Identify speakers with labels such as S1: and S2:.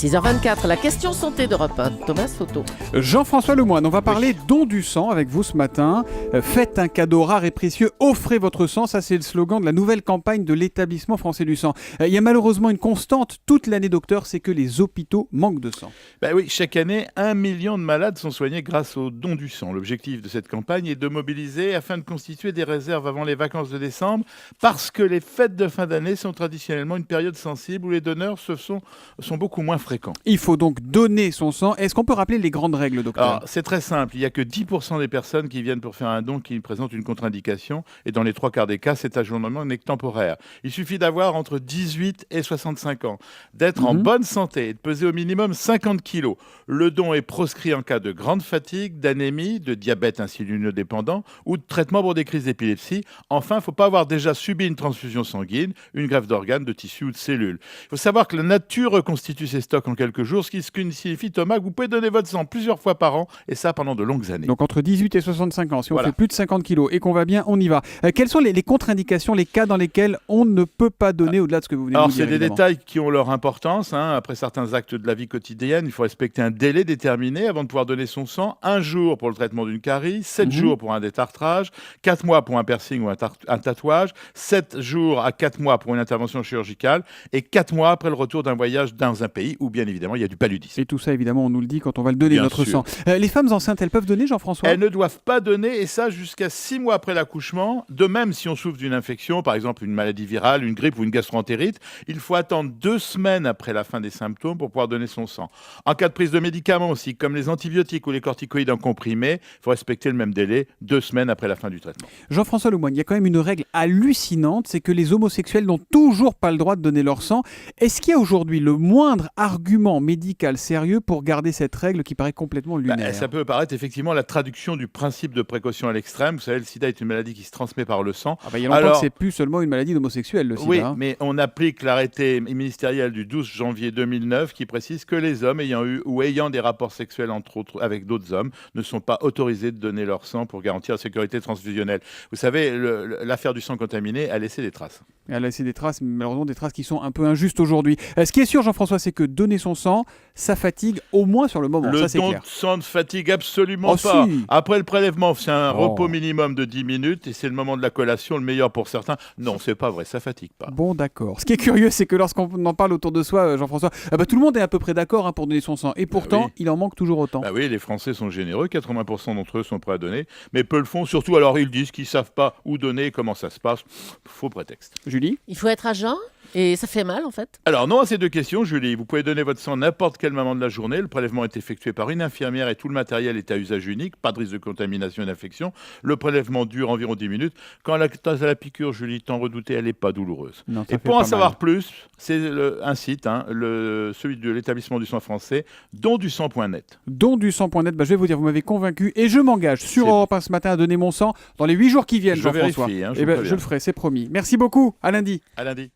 S1: 6h24, la question santé d'Europe 1. Thomas Soto.
S2: Jean-François Lemoine, on va parler don du sang avec vous ce matin. Faites un cadeau rare et précieux, offrez votre sang. Ça, c'est le slogan de la nouvelle campagne de l'établissement français du sang. Il y a malheureusement une constante toute l'année, docteur, c'est que les hôpitaux manquent de sang.
S3: Oui, chaque année, 1 million de malades sont soignés grâce au don du sang. L'objectif de cette campagne est de mobiliser afin de constituer des réserves avant les vacances de décembre, parce que les fêtes de fin d'année sont traditionnellement une période sensible où les donneurs sont beaucoup moins fréquents.
S2: Il faut donc donner son sang. Est-ce qu'on peut rappeler les grandes règles, docteur ?
S3: Alors, c'est très simple. Il n'y a que 10% des personnes qui viennent pour faire un don qui présentent une contre-indication. Et dans les 3 quarts des cas, cet ajournement n'est que temporaire. Il suffit d'avoir entre 18 et 65 ans, d'être en bonne santé et de peser au minimum 50 kilos. Le don est proscrit en cas de grande fatigue, d'anémie, de diabète insulinodépendant ou de traitement pour des crises d'épilepsie. Enfin, il ne faut pas avoir déjà subi une transfusion sanguine, une greffe d'organes, de tissus ou de cellules. Il faut savoir que la nature reconstitue ses stocks en quelques jours, ce qui signifie, Thomas, que vous pouvez donner votre sang plusieurs fois par an, et ça pendant de longues années.
S2: Donc entre 18 et 65 ans, si on fait plus de 50 kilos et qu'on va bien, on y va. Quelles sont les contre-indications, les cas dans lesquels on ne peut pas donner au-delà de ce que vous venez de nous dire?
S3: Alors, c'est des détails qui ont leur importance. Après certains actes de la vie quotidienne, il faut respecter un délai déterminé avant de pouvoir donner son sang. 1 jour pour le traitement d'une carie, 7 jours pour un détartrage, 4 mois pour un piercing ou un tatouage, 7 jours à 4 mois pour une intervention chirurgicale et 4 mois après le retour d'un voyage dans un pays où, bien évidemment, il y a du paludisme.
S2: Et tout ça, évidemment, on nous le dit quand on va le donner, notre sang. Les femmes enceintes, elles peuvent donner, Jean-François ?
S3: Elles ne doivent pas donner, et ça jusqu'à 6 mois après l'accouchement. De même, si on souffre d'une infection, par exemple une maladie virale, une grippe ou une gastroentérite, il faut attendre 2 semaines après la fin des symptômes pour pouvoir donner son sang. En cas de prise de médicaments aussi, comme les antibiotiques ou les corticoïdes en comprimé, il faut respecter le même délai, 2 semaines après la fin du traitement.
S2: Jean-François Lemoine, il y a quand même une règle hallucinante, c'est que les homosexuels n'ont toujours pas le droit de donner leur sang. Est-ce qu'il y a aujourd'hui le moindre argument médical sérieux pour garder cette règle qui paraît complètement lunaire ?
S3: Ça peut paraître effectivement la traduction du principe de précaution à l'extrême. Vous savez, le sida est une maladie qui se transmet par le sang.
S2: Il y a longtemps que c'est plus seulement une maladie d'homosexuels, le sida.
S3: Oui, mais on applique l'arrêté ministériel du 12 janvier 2009 qui précise que les hommes ayant eu ou ayant des rapports sexuels entre autres avec d'autres hommes ne sont pas autorisés de donner leur sang pour garantir la sécurité transfusionnelle. Vous savez, l'affaire du sang contaminé a laissé des traces.
S2: Elle a laissé des traces, malheureusement des traces qui sont un peu injustes aujourd'hui. Ce qui est sûr, Jean-François, c'est que donner son sang, ça fatigue au moins sur le moment. Ça, c'est
S3: don
S2: clair.
S3: de sang ne fatigue absolument pas.
S2: Si.
S3: Après le prélèvement, c'est un repos minimum de 10 minutes et c'est le moment de la collation, le meilleur pour certains. Non, c'est pas vrai, ça fatigue pas.
S2: Bon, d'accord. Ce qui est curieux, c'est que lorsqu'on en parle autour de soi, Jean-François, tout le monde est à peu près d'accord pour donner son sang. Et pourtant, il en manque toujours autant.
S3: Oui, les Français sont généreux, 80% d'entre eux sont prêts à donner, mais peu le font. Surtout, alors ils disent qu'ils savent pas où donner, comment ça se passe. Faux prétexte.
S2: Julie ?
S1: Il faut être à jeun et ça fait mal en fait.
S3: Alors non à ces 2 questions, Julie. Vous pouvez donner votre sang à n'importe quel moment de la journée. Le prélèvement est effectué par une infirmière et tout le matériel est à usage unique. Pas de risque de contamination et d'infection. Le prélèvement dure environ 10 minutes. Quand la piqûre, Julie, t'en redoutais, elle n'est pas douloureuse.
S2: Non,
S3: et pour en savoir plus, c'est un site, celui de l'établissement du sang français, dondusang.net.
S2: Dondusang.net, je vais vous dire, vous m'avez convaincu et je m'engage sur Europe 1 ce matin à donner mon sang dans les 8 jours qui viennent, Jean-François.
S3: Vérifie,
S2: je le ferai, c'est promis. Merci beaucoup, à lundi.
S3: À lundi.